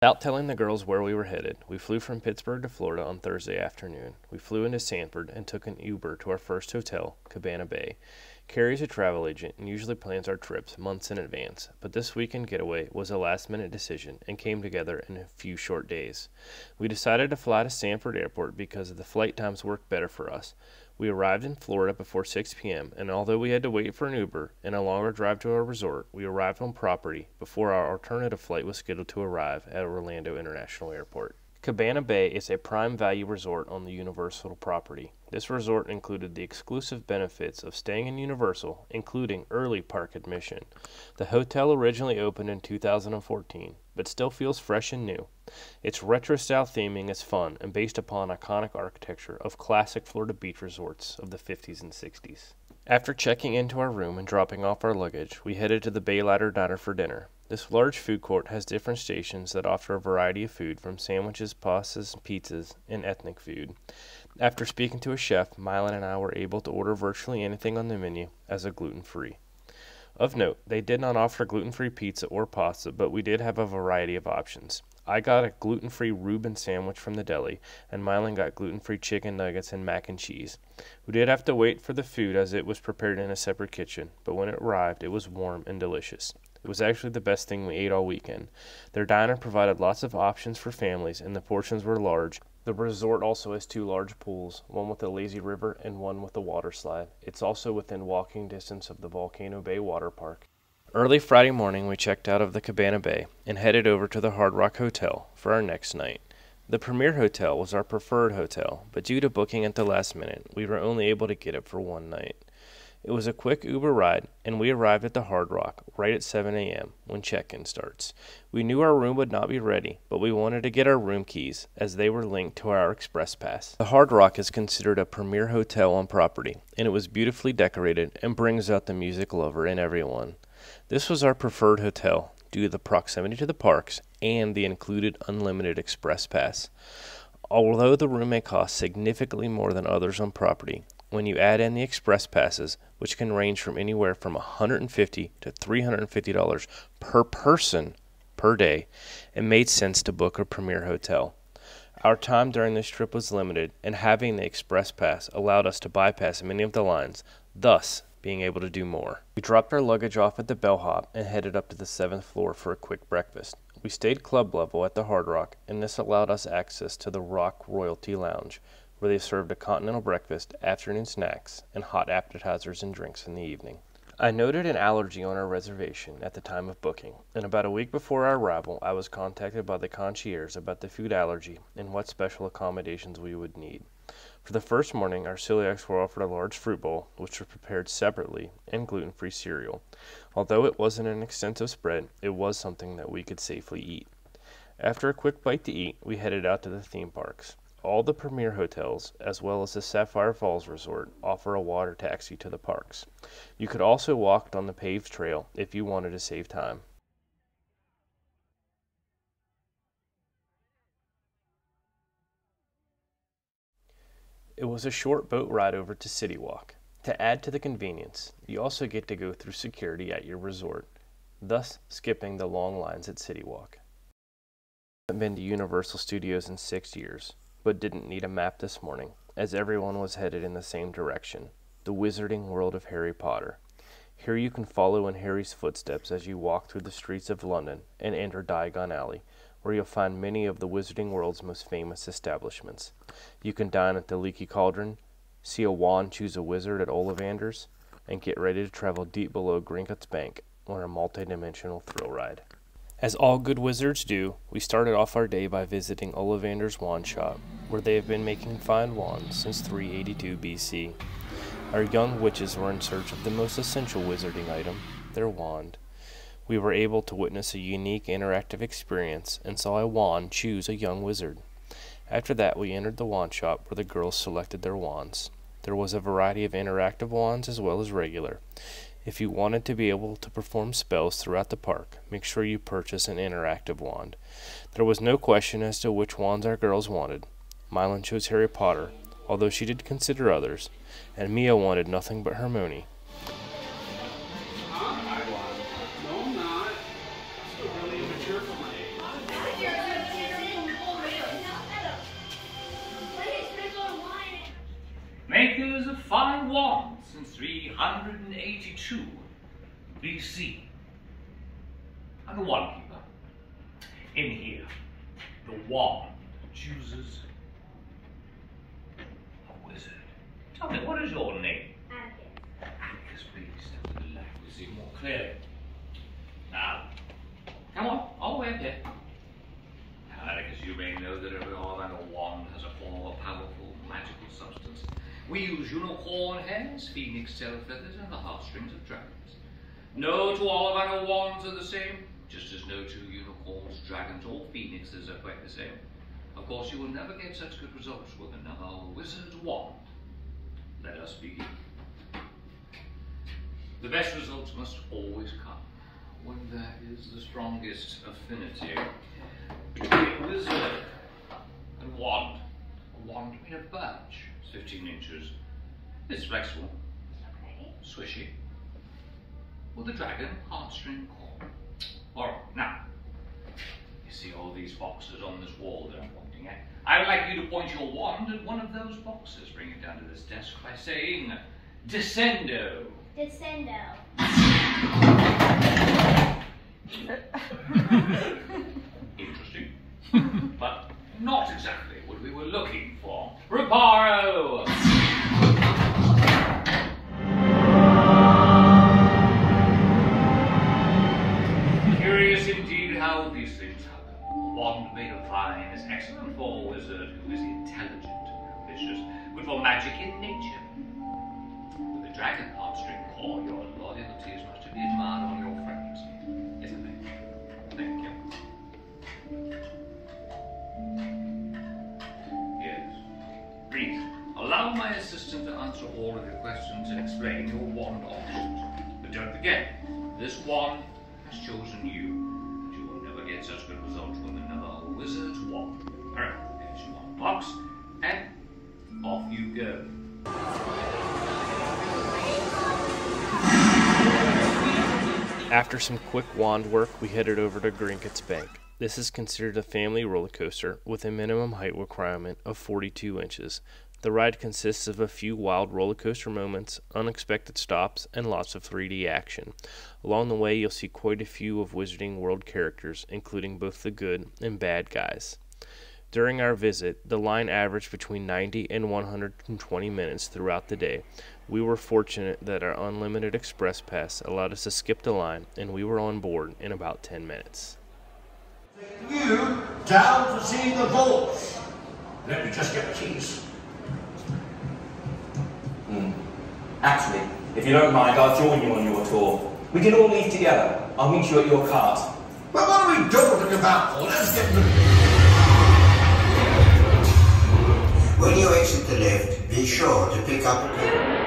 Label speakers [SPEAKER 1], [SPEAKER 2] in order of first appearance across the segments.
[SPEAKER 1] Without telling the girls where we were headed, we flew from Pittsburgh to Florida on Thursday afternoon. We flew into Sanford and took an Uber to our first hotel, Cabana Bay. Carrie's a travel agent and usually plans our trips months in advance, but this weekend getaway was a last-minute decision and came together in a few short days. We decided to fly to Sanford Airport because the flight times worked better for us. We arrived in Florida before 6 p.m., and although we had to wait for an Uber and a longer drive to our resort, we arrived on property before our alternative flight was scheduled to arrive at Orlando International Airport. Cabana Bay is a prime value resort on the Universal property. This resort included the exclusive benefits of staying in Universal, including early park admission. The hotel originally opened in 2014, but still feels fresh and new. Its retro-style theming is fun and based upon iconic architecture of classic Florida beach resorts of the 50s and 60s. After checking into our room and dropping off our luggage, we headed to the Bay Ladder Diner for dinner. This large food court has different stations that offer a variety of food from sandwiches, pastas, pizzas, and ethnic food. After speaking to a chef, Mylan and I were able to order virtually anything on the menu as a gluten-free. Of note, they did not offer gluten-free pizza or pasta, but we did have a variety of options. I got a gluten-free Reuben sandwich from the deli, and Mylan got gluten-free chicken nuggets and mac and cheese. We did have to wait for the food as it was prepared in a separate kitchen, but when it arrived, it was warm and delicious. It was actually the best thing we ate all weekend. Their diner provided lots of options for families, and the portions were large. The resort also has 2 large pools, one with a lazy river and one with a water slide. It's also within walking distance of the Volcano Bay Water Park. Early Friday morning, we checked out of the Cabana Bay and headed over to the Hard Rock Hotel for our next night. The Premier Hotel was our preferred hotel, but due to booking at the last minute, we were only able to get it for one night. It was a quick Uber ride, and we arrived at the Hard Rock right at 7 a.m. when check-in starts. We knew our room would not be ready, but we wanted to get our room keys as they were linked to our Express Pass. The Hard Rock is considered a premier hotel on property, and it was beautifully decorated and brings out the music lover in everyone. This was our preferred hotel due to the proximity to the parks and the included unlimited Express Pass. Although the room may cost significantly more than others on property, when you add in the Express Passes, which can range from anywhere from $150 to $350 per person per day, it made sense to book a premier hotel. Our time during this trip was limited, and having the Express Pass allowed us to bypass many of the lines, thus being able to do more. We dropped our luggage off at the bellhop and headed up to the 7th floor for a quick breakfast. We stayed club level at the Hard Rock, and this allowed us access to the Rock Royalty Lounge, where they served a continental breakfast, afternoon snacks, and hot appetizers and drinks in the evening. I noted an allergy on our reservation at the time of booking, and about a week before our arrival, I was contacted by the concierge about the food allergy and what special accommodations we would need. For the first morning, our celiacs were offered a large fruit bowl, which was prepared separately, and gluten-free cereal. Although it wasn't an extensive spread, it was something that we could safely eat. After a quick bite to eat, we headed out to the theme parks. All the premier hotels, as well as the Sapphire Falls Resort, offer a water taxi to the parks. You could also walk on the paved trail if you wanted to save time. It was a short boat ride over to City Walk. To add to the convenience, you also get to go through security at your resort, thus skipping the long lines at City Walk. I haven't been to Universal Studios in 6 years, but didn't need a map this morning, as everyone was headed in the same direction, the wizarding world of Harry Potter. Here you can follow in Harry's footsteps as you walk through the streets of London and enter Diagon Alley, where you'll find many of the wizarding world's most famous establishments. You can dine at the Leaky Cauldron, see a wand choose a wizard at Ollivander's, and get ready to travel deep below Gringotts Bank on a multi-dimensional thrill ride. As all good wizards do, we started off our day by visiting Ollivander's wand shop, where they have been making fine wands since 382 BC. Our young witches were in search of the most essential wizarding item, their wand. We were able to witness a unique interactive experience and saw a wand choose a young wizard. After that, we entered the wand shop where the girls selected their wands. There was a variety of interactive wands as well as regular. If you wanted to be able to perform spells throughout the park, make sure you purchase an interactive wand. There was no question as to which wands our girls wanted. Mylan chose Harry Potter, although she did consider others, and Mia wanted nothing but Hermione.
[SPEAKER 2] No, I'm not. I'm still really immature for my age. 82 BC. I'm the wand keeper. In here, the wand chooses a wizard. Tell me, what is your name? Atticus, please. Step to the left. We see more clearly. Now, come on, all the way up here. Now, Atticus, you may know that every ornamental wand has a form of powerful magical substance. We use unicorn hairs, phoenix tail feathers, and the heartstrings of dragons. No two ornamental wands are the same, just as no two unicorns, dragons, or phoenixes are quite the same. Of course, you will never get such good results with another wizard's wand. Let us begin. The best results must always come when there is the strongest affinity between wizard and wand. A wand made of birch. It's 15 inches. It's flexible. Okay. Swishy. With a dragon heartstring core. Alright, now, you see all these boxes on this wall that I'm pointing at? I would like you to point your wand at one of those boxes. Bring it down to this desk by saying, Descendo.
[SPEAKER 3] Descendo.
[SPEAKER 2] Interesting, but not exactly what we were looking for. Reparo! Curious indeed how these things happen. A wand made of vine is excellent for a wizard who is intelligent and ambitious, good for magic in nature. With a dragon heartstring core, your loyalties must be admired on your friends, isn't it? Thank you. Yes. Please, allow my assistant to answer all of your questions and explain your wand options. But don't forget, this wand has chosen you. And you will never get such good results with another wizard's wand. Alright, there's your wand box, and off you go.
[SPEAKER 1] After some quick wand work, we headed over to Grinkett's Bank. This is considered a family roller coaster with a minimum height requirement of 42 inches. The ride consists of a few wild roller coaster moments, unexpected stops, and lots of 3D action. Along the way, you'll see quite a few of Wizarding World characters, including both the good and bad guys. During our visit, the line averaged between 90 and 120 minutes throughout the day. We were fortunate that our unlimited express pass allowed us to skip the line, and we were on board in about 10 minutes.
[SPEAKER 4] You down to see the vaults. Let me just get the keys.
[SPEAKER 5] Actually, if you don't mind, I'll join you on your tour. We can all leave together. I'll meet you at your cart.
[SPEAKER 4] Well, what are we dawdling about for? Let's get moving.
[SPEAKER 6] When you exit the lift, be sure to pick up a pen.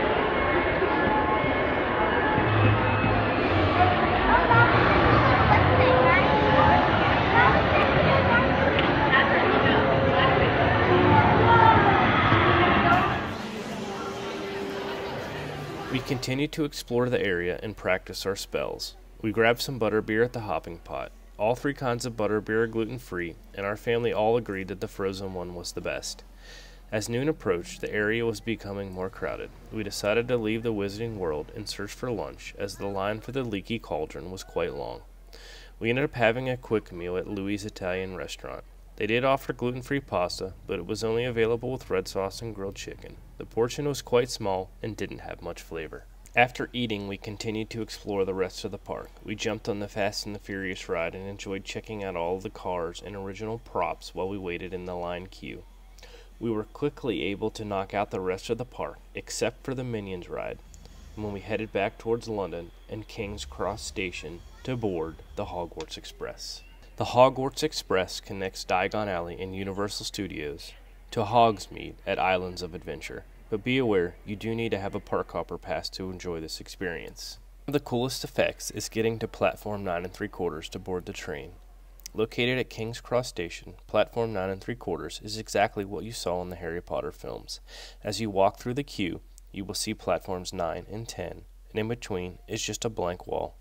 [SPEAKER 1] We continued to explore the area and practice our spells. We grabbed some butterbeer at the hopping pot. All 3 kinds of butterbeer are gluten-free, and our family all agreed that the frozen one was the best. As noon approached, the area was becoming more crowded. We decided to leave the Wizarding World and search for lunch, as the line for the Leaky Cauldron was quite long. We ended up having a quick meal at Louis' Italian restaurant. They did offer gluten-free pasta, but it was only available with red sauce and grilled chicken. The portion was quite small and didn't have much flavor. After eating, we continued to explore the rest of the park. We jumped on the Fast and the Furious ride and enjoyed checking out all of the cars and original props while we waited in the line queue. We were quickly able to knock out the rest of the park, except for the Minions ride, and when we headed back towards London and King's Cross Station to board the Hogwarts Express. The Hogwarts Express connects Diagon Alley in Universal Studios to Hogsmeade at Islands of Adventure, but be aware you do need to have a park hopper pass to enjoy this experience. One of the coolest effects is getting to platform 9 3/4 to board the train. Located at King's Cross Station, platform 9 3/4 is exactly what you saw in the Harry Potter films. As you walk through the queue, you will see platforms 9 and 10, and in between is just a blank wall.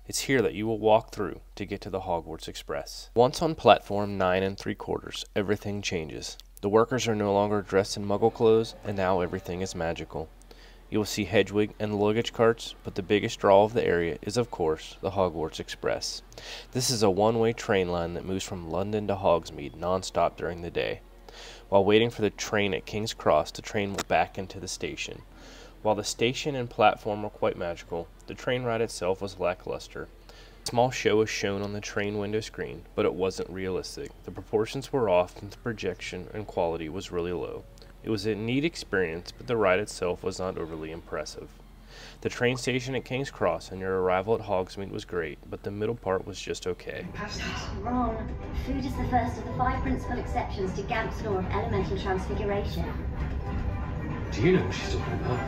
[SPEAKER 1] It's here that you will walk through to get to the Hogwarts Express. Once on platform 9 3/4, everything changes. The workers are no longer dressed in Muggle clothes, and now everything is magical. You will see Hedwig and luggage carts, but the biggest draw of the area is, of course, the Hogwarts Express. This is a one-way train line that moves from London to Hogsmeade non-stop during the day. While waiting for the train at King's Cross, the train will back into the station. While the station and platform were quite magical, the train ride itself was lackluster. A small show was shown on the train window screen, but it wasn't realistic. The proportions were off and the projection and quality was really low. It was a neat experience, but the ride itself was not overly impressive. The train station at King's Cross and your arrival at Hogsmeade was great, but the middle part was just okay.
[SPEAKER 3] Wrong. Food is the first of the 5 principal exceptions to Gamp's law of elemental transfiguration.
[SPEAKER 7] Do you know what she's talking about?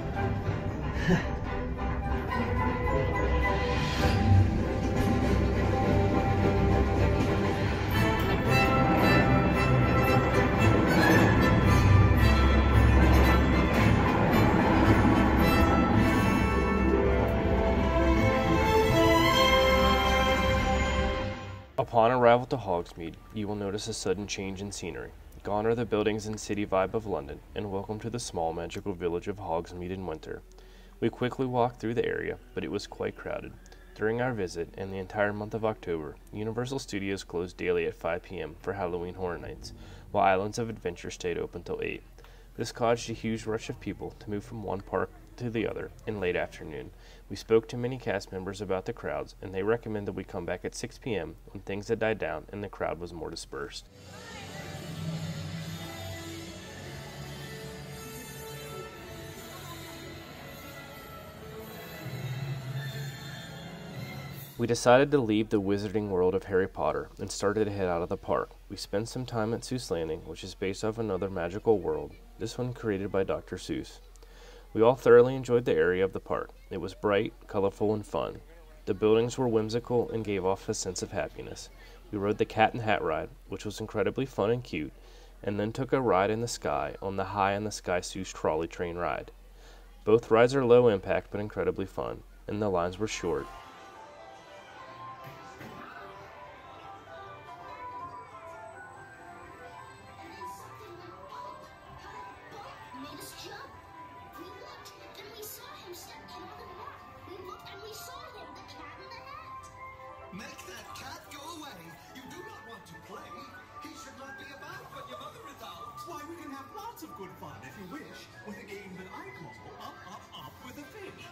[SPEAKER 1] Upon arrival to Hogsmeade, you will notice a sudden change in scenery. Gone are the buildings and city vibe of London, and welcome to the small magical village of Hogsmeade in winter. We quickly walked through the area, but it was quite crowded. During our visit, and the entire month of October, Universal Studios closed daily at 5 p.m. for Halloween Horror Nights, while Islands of Adventure stayed open till 8. This caused a huge rush of people to move from one park to the other in late afternoon. We spoke to many cast members about the crowds, and they recommended we come back at 6 p.m. when things had died down and the crowd was more dispersed. We decided to leave the wizarding world of Harry Potter and started to head out of the park. We spent some time at Seuss Landing, which is based off another magical world, this one created by Dr. Seuss. We all thoroughly enjoyed the area of the park. It was bright, colorful, and fun. The buildings were whimsical and gave off a sense of happiness. We rode the Cat and Hat ride, which was incredibly fun and cute, and then took a ride in the sky on the High in the Sky Seuss trolley train ride. Both rides are low impact but incredibly fun, and the lines were short.
[SPEAKER 8] Make that cat go away. You do not want to play. He should not be about when your mother is out. Why, we can have lots of good fun, if you wish, with a game that I call Up, Up, Up with a Fish.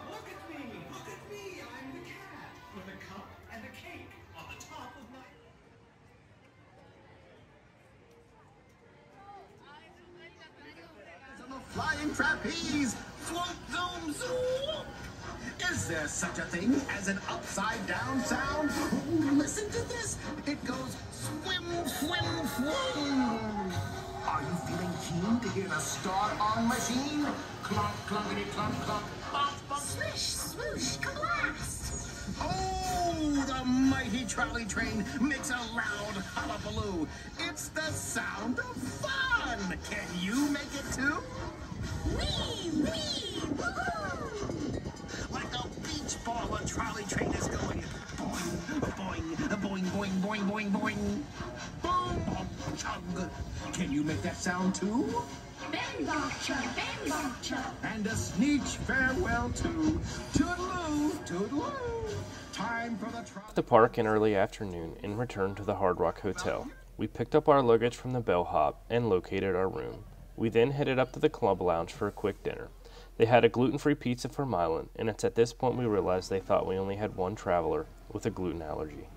[SPEAKER 8] Look at me. Look at me. I'm the cat with a cup and a cake on the top of my... Flying trapeze. Float, zoom, zoom. Is there such a thing as an upside-down sound? Ooh, listen to this. It goes swim, swim, swim. Are you feeling keen to hear the start-on machine? Clunk, clunkety, clunk, clunk, bump, bump. Swish, swoosh, blast. Oh, the mighty trolley train makes a loud hullabaloo. It's the sound of fun. Can you make it too? Wee, wee, woohoo! Like a beach ball, a trolley train is going. Boing, boing, boing, boing, boing, boing, boing. Boom, boom, chug. Can you make that sound too? Bang, bong, chug, bang, bong, chug. And a sneech farewell to toodaloo, toodaloo. Time for the trolley.
[SPEAKER 1] The park in early afternoon and returned to the Hard Rock Hotel. We picked up our luggage from the bellhop and located our room. We then headed up to the club lounge for a quick dinner. They had a gluten-free pizza for Mylan, and it's at this point we realized they thought we only had one traveler with a gluten allergy.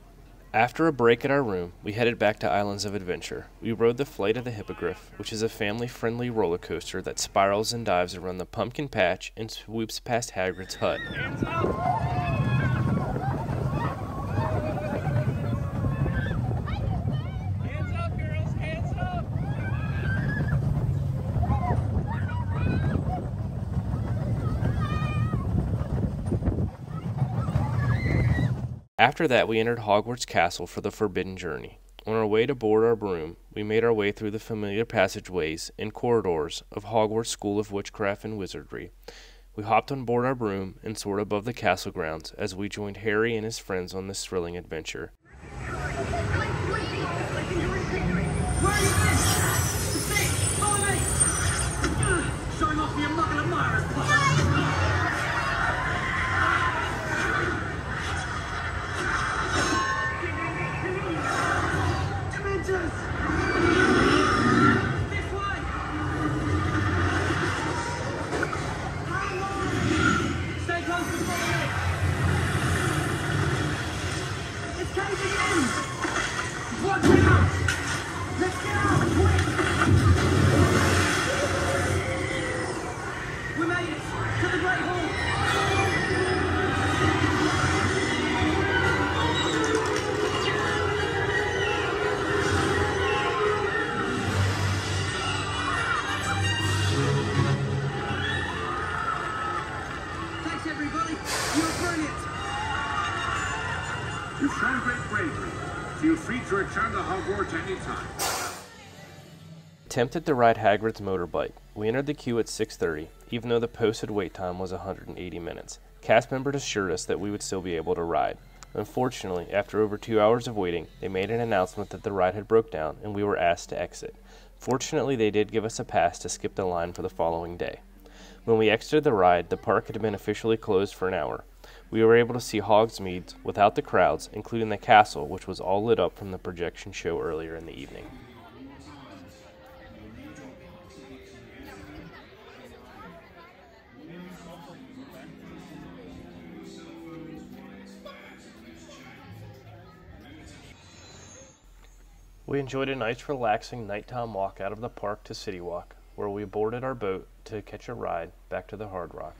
[SPEAKER 1] After a break at our room, we headed back to Islands of Adventure. We rode the Flight of the Hippogriff, which is a family-friendly roller coaster that spirals and dives around the pumpkin patch and swoops past Hagrid's hut.
[SPEAKER 2] Hands up!
[SPEAKER 1] After that, we entered Hogwarts Castle for the Forbidden Journey. On our way to board our broom, we made our way through the familiar passageways and corridors of Hogwarts School of Witchcraft and Wizardry. We hopped on board our broom and soared above the castle grounds as we joined Harry and his friends on this thrilling adventure.
[SPEAKER 8] Showing off your muggle admirers, Watch out! Let's get out, quick! We made it to the Great Hall! Thanks, everybody. You're brilliant.
[SPEAKER 9] You've shown great bravery. Feel free to return to Hogwarts anytime.
[SPEAKER 1] Attempted to ride Hagrid's motorbike. We entered the queue at 6:30, even though the posted wait time was 180 minutes. Cast members assured us that we would still be able to ride. Unfortunately, after over 2 hours of waiting, they made an announcement that the ride had broke down and we were asked to exit. Fortunately, they did give us a pass to skip the line for the following day. When we exited the ride, the park had been officially closed for an hour. We were able to see Hogsmeade without the crowds, including the castle, which was all lit up from the projection show earlier in the evening. We enjoyed a nice relaxing nighttime walk out of the park to City Walk, where we boarded our boat to catch a ride back to the Hard Rock.